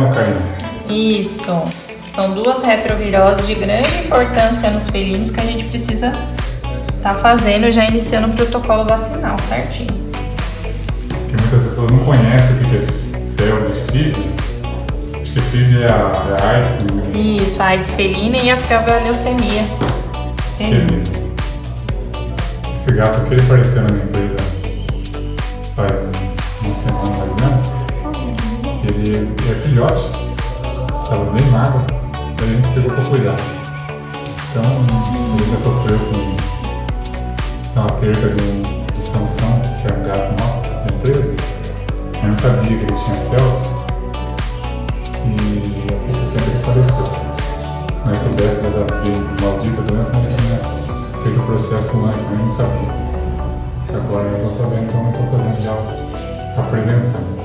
Não, Karina. Isso. São duas retroviroses de grande importância nos felinos que a gente precisa estar fazendo, já iniciando o protocolo vacinal, certinho. Que muitas pessoas não conhecem o que é febre e FIV. Acho que FIV é a AIDS, né? Isso, a AIDS felina e a febroleucemia felina. Esse gato aqui, ele apareceu na minha empresa faz uma semana mais ou menos. Ele é filhote, estava bem magro, daí a gente pegou para cuidar. Então, ele já sofreu com uma perda de Sansão, que é um gato nosso, da empresa. Eu não sabia que ele tinha febre e há pouco tempo ele faleceu. Se nós soubéssemos dessa maldita doença, a gente tinha feito o processo antes, mas eu não sabia. Agora nós estamos sabendo, então nós estamos fazendo já a prevenção.